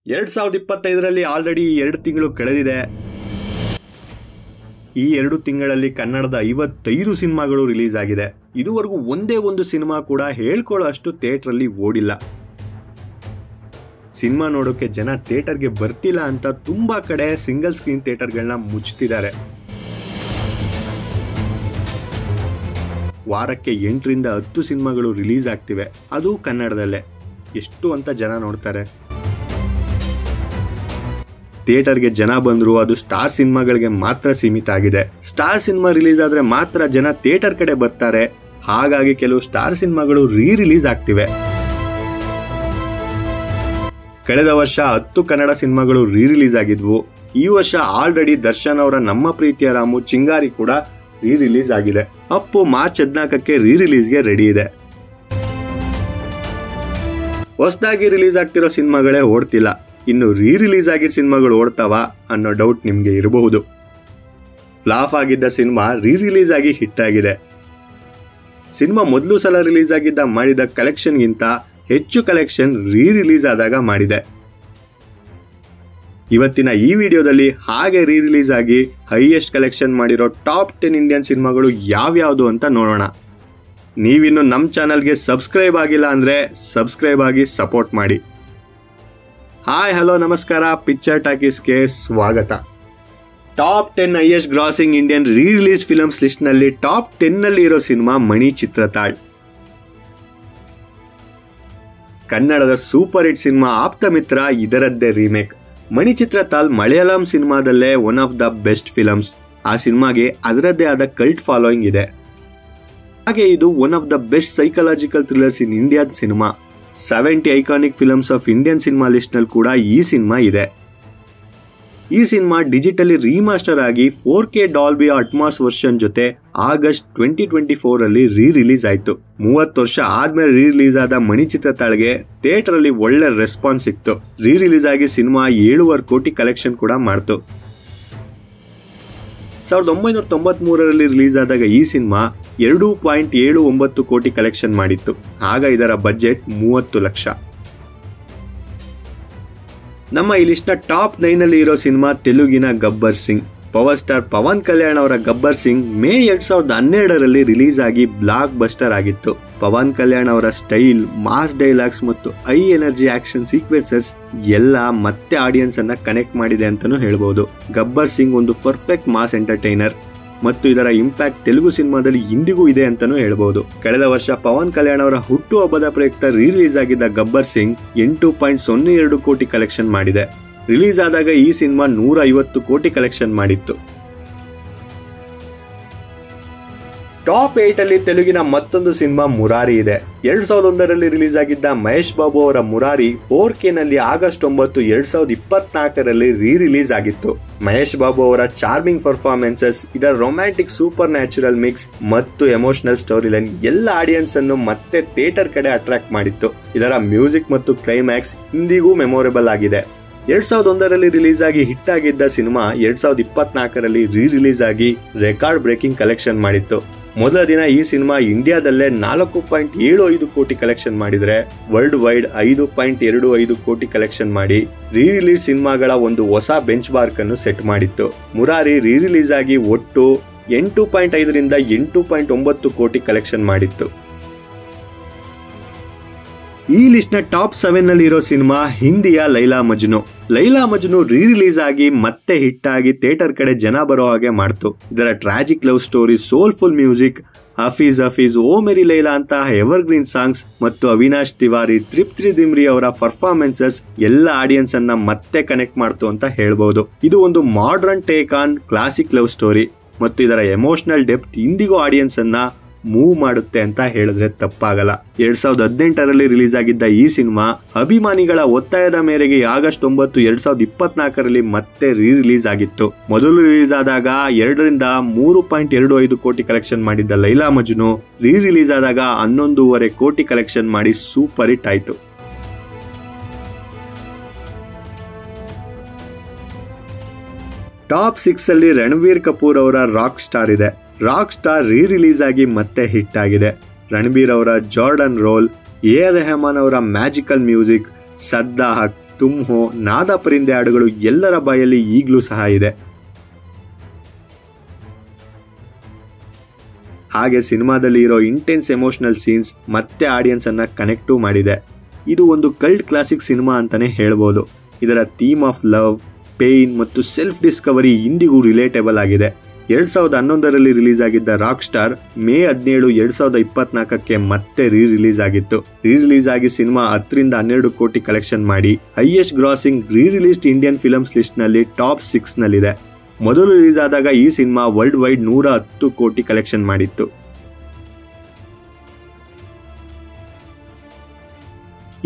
2025ರಲ್ಲಿ already 2 ತಿಂಗಳು ಕಳೆದಿದೆ. ಈ 2 ತಿಂಗಳಲ್ಲಿ ಕನ್ನಡದ 55 ಸಿನಿಮಾಗಳು ರಿಲೀಸ್ ಆಗಿದೆ. ಇದುವರೆಗೂ ಒಂದೇ ಒಂದು ಸಿನಿಮಾ ಕೂಡ ಹೇಳ್ಕೊಳ್ಳೋ ಅಷ್ಟು ಥಿಯೇಟರ್ ಅಲ್ಲಿ ಓಡಿಲ್ಲ. ಸಿನಿಮಾ ನೋಡೋಕೆ ಜನ ಥಿಯೇಟರ್ಗೆ ಬರ್ತಿಲ್ಲ ಅಂತ ತುಂಬಾ ಕಡೆ ಸಿಂಗಲ್ ಸ್ಕ್ರೀನ್ ಥಿಯೇಟರ್ಗಳನ್ನ ಮುಚ್ಚಿದ್ದಾರೆ. ವಾರಕ್ಕೆ 8ರಿಂದ 10 ಸಿನಿಮಾಗಳು ರಿಲೀಸ್ ಆಗ್ತಿವೆ, ಅದು ಕನ್ನಡದಲ್ಲೇ. ಎಷ್ಟು ಅಂತ ಜನ ನೋಡ್ತಾರೆ. ಥಿಯೇಟರ್ಗೆ ಜನ ಬಂದ್ರು ಅದು ಸ್ಟಾರ್ ಸಿನಿಮಾಗಳಿಗೆ ಮಾತ್ರ ಸೀಮಿತ ಆಗಿದೆ. ಸ್ಟಾರ್ ಸಿನಿಮಾ ರಿಲೀಸ್ ಆದ್ರೆ ಮಾತ್ರ ಜನ ಥಿಯೇಟರ್ ಕಡೆ ಬರ್ತಾರೆ. ಹಾಗಾಗಿ ಕೆಲವು ಸ್ಟಾರ್ ಸಿನಿಮಾಗಳು ರಿಲೀಸ್ ಆಗ್ತಿವೆ. ಕಳೆದ ವರ್ಷ 10 ಕನ್ನಡ ಸಿನಿಮಾಗಳು ರಿಲೀಸ್ ಆಗಿದ್ವು. ಈ ವರ್ಷ ಆಲ್ರೆಡಿ ದರ್ಶನ್ ಅವರ ನಮ್ಮ ಪ್ರೀತಿಯ ರಾಮು ಚಿಂಗಾರಿ ಕೂಡ ರಿಲೀಸ್ ಆಗಿದೆ. ಅಪ್ಪು ಮಾರ್ಚ್ 14ಕ್ಕೆ ರಿಲೀಸ್ಗೆ ರೆಡಿ ಇದೆ. ಹೊಸದಾಗಿ ರಿಲೀಸ್ ಆಗ್ತಿರೋ ಸಿನಿಮಾಗಳೇ ಓಡ್ತಿಲ್ಲ. ಇನ್ನು ರಿಲೀಸ್ ಆಗಿದ್ದ ಸಿನಿಮಾಗಳು ಓಡ್ತಾವ ಅನ್ನೋ ಡೌಟ್ ನಿಮ್ಗೆ ಇರಬಹುದು. ಫ್ಲಾಪ್ ಆಗಿದ್ದ ಸಿನಿಮಾ ರಿಲೀಸ್ ಆಗಿ ಹಿಟ್ ಆಗಿದೆ. ಸಿನಿಮಾ ಮೊದಲು ಸಲ ರಿಲೀಸ್ ಆಗಿದ್ದ ಮಾಡಿದ ಕಲೆಕ್ಷನ್ಗಿಂತ ಹೆಚ್ಚು ಕಲೆಕ್ಷನ್ ರಿಲೀಸ್ ಆದಾಗ ಮಾಡಿದೆ. ಇವತ್ತಿನ ಈ ವಿಡಿಯೋದಲ್ಲಿ ಹಾಗೆ ರಿಲೀಸ್ ಆಗಿ ಹೈಯೆಸ್ಟ್ ಕಲೆಕ್ಷನ್ ಮಾಡಿರೋ ಟಾಪ್ 10 ಇಂಡಿಯನ್ ಸಿನಿಮಾಗಳು ಯಾವ್ಯಾವುದು ಅಂತ ನೋಡೋಣ. ನೀವಿನ್ನು ನಮ್ಮ ಚಾನಲ್ಗೆ ಸಬ್ಸ್ಕ್ರೈಬ್ ಆಗಿಲ್ಲ ಅಂದ್ರೆ ಸಬ್ಸ್ಕ್ರೈಬ್ ಆಗಿ ಸಪೋರ್ಟ್ ಮಾಡಿ. ಹಾಯ್ ಹಲೋ ನಮಸ್ಕಾರ, ಪಿಕ್ಚರ್ ಟಾಕೀಸ್ಗೆ ಸ್ವಾಗತ. Top 10 highest grossing Indian release films list ನಲ್ಲಿ ಟಾಪ್ 10 ನಲ್ಲಿ ಇರೋ ಸಿನಿಮಾ ಮಣಿ ಚಿತ್ರತಾಳ್. ಕನ್ನಡದ super hit cinema Aptha Mitra ಇದರದ್ದೇ ರೀಮೇಕ್. ಮಣಿ ಚಿತ್ರತಾಳ್ ಮಲಯಾಳಂ ಸಿನಿಮಾದಲ್ಲೇ one of the best films. ಆ ಸಿನಿಮಾಗೆ ಅದರದ್ದೇ ಆದ ಕಲ್ಟ್ ಫಾಲೋಯಿಂಗ್ ಇದೆ. ಹಾಗೆ ಇದು one of the best psychological thrillers in India cinema. 70 iconic films of Indian cinema list ನಲ್ಲಿ ಕೂಡ ಈ ಸಿನಿಮಾ ಇದೆ. ಈ ಸಿನಿಮಾ ಡಿಜಿಟಲಿ ರೀಮಾಸ್ಟರ್ ಆಗಿ 4K ಡಾಲ್ಬಿ ಅಟ್ಮಾಸ್ ವರ್ಷನ್ ಜೊತೆ ಆಗಸ್ಟ್ 2024 ರಲ್ಲಿ ರಿಲೀಸ್ ಆಯ್ತು. 30 ವರ್ಷ ಆದ್ಮೇಲೆ ರಿಲೀಸ್ ಆದ ಮಣಿ ಚಿತ್ರತಾಳ್ಗೆ ಥಿಯೇಟರ್ ಅಲ್ಲಿ ಒಳ್ಳೆ ರೆಸ್ಪಾನ್ಸ್ ಸಿಕ್ತು. ರಿಲೀಸ್ ಆಗಿ ಸಿನಿಮಾ 7.5 ಕೋಟಿ ಕಲೆಕ್ಷನ್ ಕೂಡ ಮಾಡ್ತು. 1993ರಲ್ಲಿ ರಿಲೀಸ್ ಆದಾಗ ಈ ಸಿನಿಮಾ 2.79 ಕೋಟಿ ಕಲೆಕ್ಷನ್ ಮಾಡಿತ್ತು. ಆಗ ಇದರ ಬಜೆಟ್ 30 ಲಕ್ಷ. ನಮ್ಮ ಈ ಲಿಸ್ಟ್ ನ ಟಾಪ್ 9 ಅಲ್ಲಿ ಇರೋ ಸಿನಿಮಾ ತೆಲುಗಿನ ಗಬ್ಬರ್ ಸಿಂಗ್. ಪವರ್ ಸ್ಟಾರ್ ಪವನ್ ಕಲ್ಯಾಣ್ ಅವರ ಗಬ್ಬರ್ ಸಿಂಗ್ ಮೇ 2012ರಲ್ಲಿ ರಿಲೀಸ್ ಆಗಿ ಬ್ಲಾಕ್ ಬಸ್ಟರ್ ಆಗಿತ್ತು. ಪವನ್ ಕಲ್ಯಾಣ್ ಅವರ ಸ್ಟೈಲ್, ಮಾಸ್ ಡೈಲಾಗ್ಸ್ ಮತ್ತು ಹೈ ಎನರ್ಜಿ ಆಕ್ಷನ್ ಸೀಕ್ವೆನ್ಸಸ್ ಎಲ್ಲ ಮತ್ತೆ ಆಡಿಯನ್ಸ್ ಅನ್ನ ಕನೆಕ್ಟ್ ಮಾಡಿದೆ ಅಂತಾನೂ ಹೇಳ್ಬಹುದು. ಗಬ್ಬರ್ ಸಿಂಗ್ ಒಂದು ಪರ್ಫೆಕ್ಟ್ ಮಾಸ್ ಎಂಟರ್ಟೈನರ್ ಮತ್ತು ಇದರ ಇಂಪ್ಯಾಕ್ಟ್ ತೆಲುಗು ಸಿನಿಮಾದಲ್ಲಿ ಇಂದಿಗೂ ಇದೆ ಅಂತಾನೂ ಹೇಳ್ಬಹುದು. ಕಳೆದ ವರ್ಷ ಪವನ್ ಕಲ್ಯಾಣ್ ಅವರ ಹುಟ್ಟು ಹಬ್ಬದ ಪ್ರಯುಕ್ತ ರಿಲೀಸ್ ಆಗಿದ್ದ ಗಬ್ಬರ್ ಸಿಂಗ್ 8.02 ಕೋಟಿ ಕಲೆಕ್ಷನ್ ಮಾಡಿದೆ. ರಿಲೀಸ್ ಆದಾಗ ಈ ಸಿನಿಮಾ 150 ಕೋಟಿ ಕಲೆಕ್ಷನ್ ಮಾಡಿತ್ತು. ಟಾಪ್ 8 ಅಲ್ಲಿ ತೆಲುಗಿನ ಮತ್ತೊಂದು ಸಿನಿಮಾ ಮುರಾರಿ ಇದೆ. 2001ರಲ್ಲಿ ರಿಲೀಸ್ ಆಗಿದ್ದ ಮಹೇಶ್ ಬಾಬು ಅವರ ಮುರಾರಿ 4K ನಲ್ಲಿ ಆಗಸ್ಟ್ 9, 2024ರಲ್ಲಿ ರಿಲೀಸ್ ಆಗಿತ್ತು. ಮಹೇಶ್ ಬಾಬು ಅವರ ಚಾರ್ಮಿಂಗ್ ಪರ್ಫಾರ್ಮೆನ್ಸಸ್, ಇದರ ರೊಮ್ಯಾಂಟಿಕ್ ಸೂಪರ್ ನ್ಯಾಚುರಲ್ ಮಿಕ್ಸ್ ಮತ್ತು ಎಮೋಷನಲ್ ಸ್ಟೋರಿ ಲೈನ್ ಎಲ್ಲ ಆಡಿಯನ್ಸ್ ಅನ್ನು ಮತ್ತೆ ಥಿಯೇಟರ್ ಕಡೆ ಅಟ್ರಾಕ್ಟ್ ಮಾಡಿತ್ತು. ಇದರ ಮ್ಯೂಸಿಕ್ ಮತ್ತು ಕ್ಲೈಮ್ಯಾಕ್ಸ್ ಇಂದಿಗೂ ಮೆಮೊರೇಬಲ್ ಆಗಿದೆ. 2001ರಲ್ಲಿ ರಿಲೀಸ್ ಆಗಿ ಹಿಟ್ ಆಗಿದ್ದ ಸಿನಿಮಾ 2024ರಲ್ಲಿ ರಿಲೀಸ್ ಆಗಿ ರೆಕಾರ್ಡ್ ಬ್ರೇಕಿಂಗ್ ಕಲೆಕ್ಷನ್ ಮಾಡಿತ್ತು. ಮೊದಲ ದಿನ ಈ ಸಿನಿಮಾ ಇಂಡಿಯಾದಲ್ಲೇ 4.75 ಕೋಟಿ ಕಲೆಕ್ಷನ್ ಮಾಡಿದ್ರೆ ವರ್ಲ್ಡ್ ವೈಡ್ 5.25 ಕೋಟಿ ಕಲೆಕ್ಷನ್ ಮಾಡಿ ರಿಲೀಸ್ ಸಿನಿಮಾಗಳ ಒಂದು ಹೊಸ ಬೆಂಚ್ ಮಾರ್ಕ್ ಅನ್ನು ಸೆಟ್ ಮಾಡಿತ್ತು. ಮುರಾರಿ ರಿಲೀಸ್ ಆಗಿ ಒಟ್ಟು 8.5ರಿಂದ 8.9 ಕೋಟಿ ಕಲೆಕ್ಷನ್ ಮಾಡಿತ್ತು. ಈ ಲಿಸ್ಟ್ ನ ಟಾಪ್ 7 ನಲ್ಲಿ ಇರೋ ಸಿನಿಮಾ ಹಿಂದಿಯ ಲೈಲಾ ಮಜ್ನು. ಲೈಲಾ ಮಜ್ನು ರಿಲೀಸ್ ಆಗಿ ಮತ್ತೆ ಹಿಟ್ ಆಗಿ ಥಿಯೇಟರ್ ಕಡೆ ಜನ ಬರೋ ಹಾಗೆ ಮಾಡ್ತು. ಇದರ tragic love story, soulful music, Hafeez ಓ ಮೇರಿ ಲೈಲಾ ಅಂತ ಎವರ್ ಗ್ರೀನ್ ಸಾಂಗ್ಸ್ ಮತ್ತು ಅವಿನಾಶ್ ತಿವಾರಿ, ತೃಪ್ತಿ ದಿಮ್ರಿ ಅವರ ಪರ್ಫಾರ್ಮೆನ್ಸಸ್ ಎಲ್ಲ ಆಡಿಯನ್ಸ್ ಅನ್ನ ಮತ್ತೆ ಕನೆಕ್ಟ್ ಮಾಡ್ತು ಅಂತ ಹೇಳ್ಬಹುದು. ಇದು ಒಂದು modern take on classic love story ಮತ್ತು ಇದರ ಎಮೋಷನಲ್ ಡೆಪ್ತ್ ಇಂದಿಗೂ ಆಡಿಯನ್ಸ್ ಅನ್ನ ಮೂವ್ ಮಾಡುತ್ತೆ ಅಂತ ಹೇಳಿದ್ರೆ ತಪ್ಪಾಗಲ್ಲ. 2018ರಲ್ಲಿ ರಿಲೀಸ್ ಆಗಿದ್ದ ಈ ಸಿನಿಮಾ ಅಭಿಮಾನಿಗಳ ಒತ್ತಾಯದ ಮೇರೆಗೆ ಆಗಸ್ಟ್ 9, 2024ರಲ್ಲಿ ಮತ್ತೆ ರಿಲೀಸ್ ಆಗಿತ್ತು. ಮೊದಲು ರಿಲೀಸ್ ಆದಾಗ 2ರಿಂದ 3.25 ಕೋಟಿ ಕಲೆಕ್ಷನ್ ಮಾಡಿದ್ದ ಲೈಲಾ ಮಜ್ನು ರಿಲೀಸ್ ಆದಾಗ 11.5 ಕೋಟಿ ಕಲೆಕ್ಷನ್ ಮಾಡಿ ಸೂಪರ್ ಹಿಟ್ ಆಯ್ತು. ಟಾಪ್ 6 ಅಲ್ಲಿ ರಣಬೀರ್ ಕಪೂರ್ ಅವರ ರಾಕ್ ಸ್ಟಾರ್ ಇದೆ. ರಾಕ್ ಸ್ಟಾರ್ ರಿಲೀಸ್ ಆಗಿ ಮತ್ತೆ ಹಿಟ್ ಆಗಿದೆ. ರಣಬೀರ್ ಅವರ Jordan role, A R Rahman ಅವರ ಮ್ಯಾಜಿಕಲ್ ಮ್ಯೂಸಿಕ್, ಸದ್ದಾಹಕ್, ತುಮ್ ಹೋ, ನಾದ ಪರಿಂದೆ ಹಾಡುಗಳು ಎಲ್ಲರ ಬಾಯಲ್ಲಿ ಈಗಲೂ ಸಹ ಇದೆ. ಹಾಗೆ ಸಿನಿಮಾದಲ್ಲಿ ಇರೋ ಇಂಟೆನ್ಸ್ ಎಮೋಷನಲ್ ಸೀನ್ಸ್ ಮತ್ತೆ ಆಡಿಯನ್ಸ್ ಅನ್ನ ಕನೆಕ್ಟೂ ಮಾಡಿದೆ. ಇದು ಒಂದು ಕಲ್ಟ್ ಕ್ಲಾಸಿಕ್ ಸಿನಿಮಾ ಅಂತಾನೆ ಹೇಳ್ಬೋದು. ಇದರ ಥೀಮ್ ಆಫ್ ಲವ್, ಪೇನ್ ಮತ್ತು ಸೆಲ್ಫ್ ಡಿಸ್ಕವರಿ ಇಂದಿಗೂ ರಿಲೇಟೇಬಲ್ ಆಗಿದೆ. 2011ರಲ್ಲಿ ರಿಲೀಸ್ ಆಗಿದ್ದ ರಾಕ್ ಸ್ಟಾರ್ ಮೇ 17, 2024ಕ್ಕೆ ಮತ್ತೆ ರಿಲೀಸ್ ಆಗಿತ್ತು. ರಿಲೀಸ್ ಆಗಿ ಸಿನಿಮಾ 10ರಿಂದ 12 ಕೋಟಿ ಕಲೆಕ್ಷನ್ ಮಾಡಿ highest grossing released Indian films list ನಲ್ಲಿ ಟಾಪ್ 6 ನಲ್ಲಿದೆ. ಮೊದಲು ರಿಲೀಸ್ ಆದಾಗ ಈ ಸಿನಿಮಾ ವರ್ಲ್ಡ್ ವೈಡ್ 110 ಕೋಟಿ ಕಲೆಕ್ಷನ್ ಮಾಡಿತ್ತು.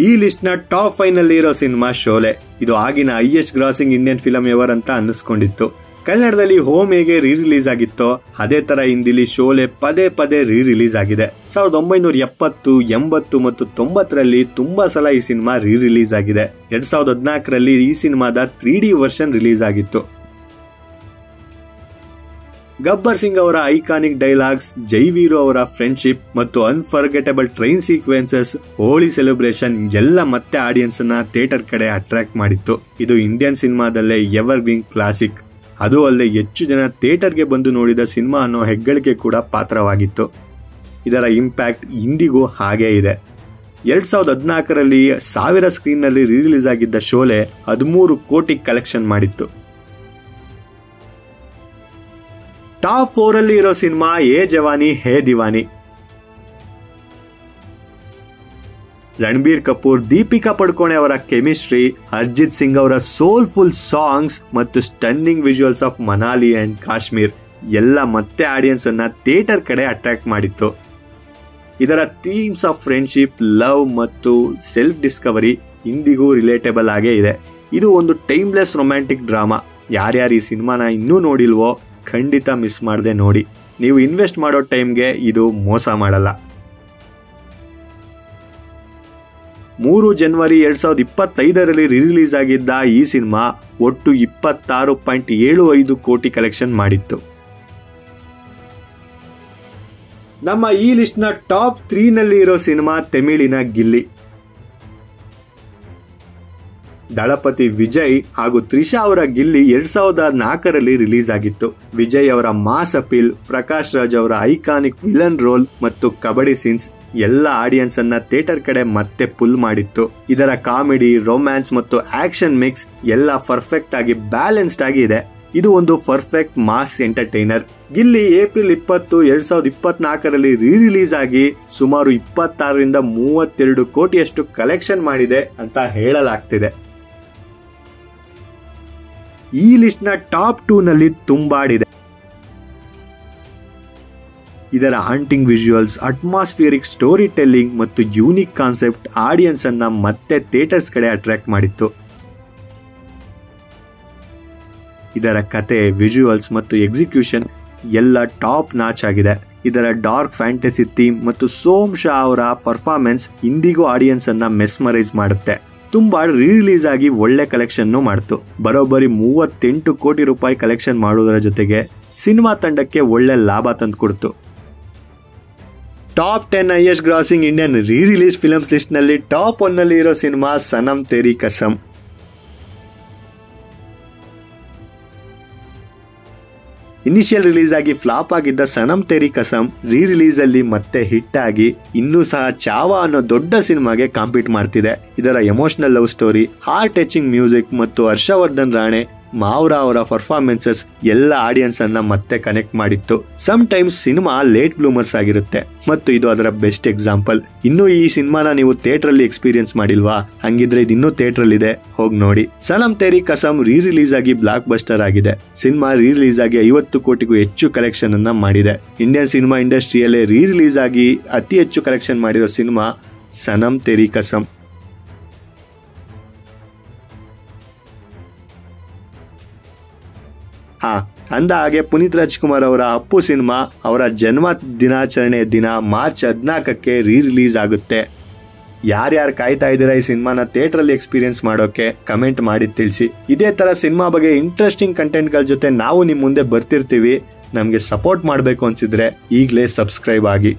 ಈ ಲಿಸ್ಟ್ ನ ಟಾಪ್ 5 ನಲ್ಲಿ ಇರೋ ಸಿನಿಮಾ ಶೋಲೆ. ಇದು ಆಗಿನ highest grossing Indian film ever ಅಂತ ಅನ್ನಿಸ್ಕೊಂಡಿತ್ತು. ಕನ್ನಡದಲ್ಲಿ ಹೋಮ್ ಹೇಗೆ ರಿಲೀಸ್ ಆಗಿತ್ತೋ ಅದೇ ತರ ಹಿಂದಿಲಿ ಶೋಲೆ ಪದೇ ಪದೇ ರಿಲೀಸ್ ಆಗಿದೆ. 1970, 80 ಮತ್ತು 90ರಲ್ಲಿ ತುಂಬಾ ಸಲ ಈ ಸಿನಿಮಾ ರಿಲೀಸ್ ಆಗಿದೆ. 2014ರಲ್ಲಿ ಈ ಸಿನಿಮಾದ 3D ವರ್ಷನ್ ರಿಲೀಸ್ ಆಗಿತ್ತು. ಗಬ್ಬರ್ ಸಿಂಗ್ ಅವರ ಐಕಾನಿಕ್ ಡೈಲಾಗ್ಸ್, ಜೈವೀರು ಅವರ ಫ್ರೆಂಡ್ಶಿಪ್ ಮತ್ತು unforgettable train sequences, Holi celebration ಎಲ್ಲ ಮತ್ತೆ ಆಡಿಯನ್ಸ್ ಅನ್ನ ಥಿಯೇಟರ್ ಕಡೆ ಅಟ್ರಾಕ್ಟ್ ಮಾಡಿತ್ತು. ಇದು ಇಂಡಿಯನ್ ಸಿನಿಮಾದಲ್ಲೇ ಎವರ್ ಗ್ರೀನ್ ಕ್ಲಾಸಿಕ್. ಅದು ಅಲ್ಲದೆ ಹೆಚ್ಚು ಜನ ಥಿಯೇಟರ್ಗೆ ಬಂದು ನೋಡಿದ ಸಿನಿಮಾ ಅನ್ನೋ ಹೆಗ್ಗಳಿಕೆ ಕೂಡ ಪಾತ್ರವಾಗಿತ್ತು. ಇದರ ಇಂಪ್ಯಾಕ್ಟ್ ಇಂದಿಗೂ ಹಾಗೇ ಇದೆ. 2014ರಲ್ಲಿ 1000 ಸ್ಕ್ರೀನ್ ನಲ್ಲಿ ರಿಲೀಸ್ ಆಗಿದ್ದ ಶೋಲೆ 13 ಕೋಟಿ ಕಲೆಕ್ಷನ್ ಮಾಡಿತ್ತು. ಟಾಪ್ 4 ಅಲ್ಲಿ ಇರೋ ಸಿನಿಮಾ ಏ ಜವಾನಿ ಹೇ ದಿವಾನಿ. ರಣಬೀರ್ ಕಪೂರ್, ದೀಪಿಕಾ ಪಡುಕೋಣೆ ಅವರ ಕೆಮಿಸ್ಟ್ರಿ, ಅರ್ಜಿತ್ ಸಿಂಗ್ ಅವರ ಸೋಲ್ಫುಲ್ ಸಾಂಗ್ಸ್ ಮತ್ತು stunning visuals of Manali and Kashmir ಎಲ್ಲ ಮತ್ತೆ ಆಡಿಯನ್ಸ್ ಅನ್ನ ಥಿಯೇಟರ್ ಕಡೆ ಅಟ್ರಾಕ್ಟ್ ಮಾಡಿತ್ತು. ಇದರ ಥೀಮ್ಸ್ ಆಫ್ ಫ್ರೆಂಡ್ಶಿಪ್, ಲವ್ ಮತ್ತು ಸೆಲ್ಫ್ ಡಿಸ್ಕವರಿ ಇಂದಿಗೂ ರಿಲೇಟೇಬಲ್ ಆಗೇ ಇದೆ. ಇದು ಒಂದು ಟೈಮ್ಲೆಸ್ ರೊಮ್ಯಾಂಟಿಕ್ ಡ್ರಾಮಾ. ಯಾರ್ಯಾರು ಈ ಸಿನಿಮಾನ ಇನ್ನೂ ನೋಡಿಲ್ವೋ ಖಂಡಿತ ಮಿಸ್ ಮಾಡದೆ ನೋಡಿ. ನೀವು ಇನ್ವೆಸ್ಟ್ ಮಾಡೋ ಟೈಮ್ಗೆ ಇದು ಮೋಸ ಮಾಡಲ್ಲ. 3 ಜನವರಿ 2025ರಲ್ಲಿ ರಿಲೀಸ್ ಆಗಿದ್ದ ಈ ಸಿನಿಮಾ ಒಟ್ಟು 26.75 ಕೋಟಿ ಕಲೆಕ್ಷನ್ ಮಾಡಿತ್ತು. ನಮ್ಮ ಈ ಲಿಸ್ಟ್ ನ ಟಾಪ್ 3 ನಲ್ಲಿ ಇರೋ ಸಿನಿಮಾ ತಮಿಳಿನ ಗಿಲ್ಲಿ. ದಳಪತಿ ವಿಜಯ್ ಹಾಗೂ ತ್ರಿಷಾ ಅವರ ಗಿಲ್ಲಿ 2004ರಲ್ಲಿ ರಿಲೀಸ್ ಆಗಿತ್ತು. ವಿಜಯ್ ಅವರ ಮಾಸ್ ಅಪೀಲ್, ಪ್ರಕಾಶ್ ರಾಜ್ ಅವರ ಐಕಾನಿಕ್ ವಿಲನ್ ರೋಲ್ ಮತ್ತು ಕಬಡ್ಡಿ ಸೀನ್ಸ್ ಎಲ್ಲ ಆಡಿಯನ್ಸ್ ಅನ್ನ ಥಿಯೇಟರ್ ಕಡೆ ಮತ್ತೆ ಪುಲ್ ಮಾಡಿತ್ತು. ಇದರ ಕಾಮಿಡಿ, ರೊಮ್ಯಾನ್ಸ್ ಮತ್ತು ಆಕ್ಷನ್ ಮಿಕ್ಸ್ ಎಲ್ಲ ಪರ್ಫೆಕ್ಟ್ ಆಗಿ ಬ್ಯಾಲೆನ್ಸ್ಡ್ ಆಗಿ ಇದೆ. ಇದು ಒಂದು perfect mass entertainer. Ghilli April 20, 2024ರಲ್ಲಿ ರಿಲೀಸ್ ಆಗಿ ಸುಮಾರು 26ರಿಂದ 32 ಕೋಟಿಯಷ್ಟು ಕಲೆಕ್ಷನ್ ಮಾಡಿದೆ ಅಂತ ಹೇಳಲಾಗ್ತಿದೆ. ಈ ಲಿಸ್ಟ್ ನ ಟಾಪ್ 2 ನಲ್ಲಿ ತುಂಬಾಡಿದೆ. ಇದರ haunting visuals, atmospheric story telling ಮತ್ತು ಯೂನಿಕ್ ಕಾನ್ಸೆಪ್ಟ್ ಆಡಿಯನ್ಸ್ ಅನ್ನ ಮತ್ತೆ ಥಿಯೇಟರ್ಸ್ ಕಡೆ ಅಟ್ರಾಕ್ಟ್ ಮಾಡಿತ್ತು. ಇದರ ಕತೆ, ವಿಜುವಲ್ಸ್ ಮತ್ತು ಎಕ್ಸಿಕ್ಯೂಷನ್ ಎಲ್ಲ ಟಾಪ್ ನಾಚ್ ಆಗಿದೆ. ಇದರ ಡಾರ್ಕ್ ಫ್ಯಾಂಟಸಿ ಥೀಮ್ ಮತ್ತು ಸೋಮ್ ಶಾ ಅವರ ಪರ್ಫಾರ್ಮೆನ್ಸ್ ಇಂದಿಗೂ ಆಡಿಯನ್ಸ್ ಅನ್ನ ಮೆಸ್ಮರೈಸ್ ಮಾಡುತ್ತೆ. ತುಂಬಾ ರಿಲೀಸ್ ಆಗಿ ಒಳ್ಳೆ ಕಲೆಕ್ಷನ್ ಮಾಡ್ತು. ಬರೋಬ್ಬರಿ 38 ಕೋಟಿ ರೂಪಾಯಿ ಕಲೆಕ್ಷನ್ ಮಾಡೋದರ ಜೊತೆಗೆ ಸಿನಿಮಾ ತಂಡಕ್ಕೆ ಒಳ್ಳೆ ಲಾಭ ತಂದುಕೊಡ್ತು. Top 10 highest grossing Indian release films list ನಲ್ಲಿ ಟಾಪ್ 1 ನಲ್ಲಿ ಇರೋ cinema Sanam Teri Kasam. Initial release ಆಗಿ ಫ್ಲಾಪ್ ಆಗಿದ್ದ ಸನಮ್ ತೇರಿ ಕಸಮ್ ರಿಲೀಸ್ ಅಲ್ಲಿ ಮತ್ತೆ ಹಿಟ್ ಆಗಿ ಇನ್ನೂ ಸಹ ಚಾವಾ ಅನ್ನೋ ದೊಡ್ಡ ಸಿನಿಮಾಗೆ ಕಾಂಪೀಟ್ ಮಾಡ್ತಿದೆ. ಇದರ emotional love story, heart touching music ಮತ್ತು ಹರ್ಷವರ್ಧನ್ ರಾಣೆ, ಮಾವ್ರಾ ಅವರ ಪರ್ಫಾರ್ಮೆನ್ಸಸ್ ಎಲ್ಲ ಆಡಿಯನ್ಸ್ ಅನ್ನ ಮತ್ತೆ ಕನೆಕ್ಟ್ ಮಾಡಿತ್ತು. ಸಮ್ ಟೈಮ್ಸ್ ಸಿನಿಮಾ ಲೇಟ್ ಬ್ಲೂಮರ್ಸ್ ಆಗಿರುತ್ತೆ ಮತ್ತು ಇದು ಅದರ ಬೆಸ್ಟ್ ಎಕ್ಸಾಂಪಲ್. ಇನ್ನು ಈ ಸಿನಿಮಾನ ನೀವು ಥಿಯೇಟರ್ ಅಲ್ಲಿ ಎಕ್ಸ್ಪೀರಿಯನ್ಸ್ ಮಾಡಿಲ್ವಾ? ಹಂಗಿದ್ರೆ ಇದು ಇನ್ನೂ ಥಿಯೇಟರ್ ಅಲ್ಲಿ ಇದೆ, ಹೋಗಿ ನೋಡಿ. ಸನಮ್ ತೇರಿ ಕಸಮ್ ರಿಲೀಸ್ ಆಗಿ ಬ್ಲಾಕ್ ಬಸ್ಟರ್ ಆಗಿದೆ. ಸಿನಿಮಾ ರಿಲೀಸ್ ಆಗಿ 50 ಕೋಟಿಗೂ ಹೆಚ್ಚು ಕಲೆಕ್ಷನ್ ಅನ್ನ ಮಾಡಿದೆ. ಇಂಡಿಯನ್ ಸಿನಿಮಾ ಇಂಡಸ್ಟ್ರಿಯಲ್ಲೇ ರಿಲೀಸ್ ಆಗಿ ಅತಿ ಹೆಚ್ಚು ಕಲೆಕ್ಷನ್ ಮಾಡಿರೋ ಸಿನಿಮಾ ಸನಮ್ ತೇರಿ ಕಸಮ್. ಅಂದ ಹಾಗೆ ಪುನೀತ್ ರಾಜ್ಕುಮಾರ್ ಅವರ ಅಪ್ಪು ಸಿನಿಮಾ ಅವರ ಜನ್ಮ ದಿನಾಚರಣೆ ದಿನ ಮಾರ್ಚ್ 14ಕ್ಕೆ ರಿಲೀಸ್ ಆಗುತ್ತೆ. ಯಾರ್ಯಾರು ಕಾಯ್ತಾ ಇದ್ದೀರಾ ಈ ಸಿನಿಮಾನ ಥಿಯೇಟರ್ ಅಲ್ಲಿ ಎಕ್ಸ್ಪೀರಿಯನ್ಸ್ ಮಾಡೋಕೆ ಕಮೆಂಟ್ ಮಾಡಿ ತಿಳಿಸಿ. ಇದೇ ತರ ಸಿನಿಮಾ ಬಗ್ಗೆ ಇಂಟ್ರೆಸ್ಟಿಂಗ್ ಕಂಟೆಂಟ್ ಗಳ ಜೊತೆ ನಾವು ನಿಮ್ ಮುಂದೆ ಬರ್ತಿರ್ತೀವಿ. ನಮ್ಗೆ ಸಪೋರ್ಟ್ ಮಾಡಬೇಕು ಅನ್ಸಿದ್ರೆ ಈಗಲೇ ಸಬ್ಸ್ಕ್ರೈಬ್ ಆಗಿ.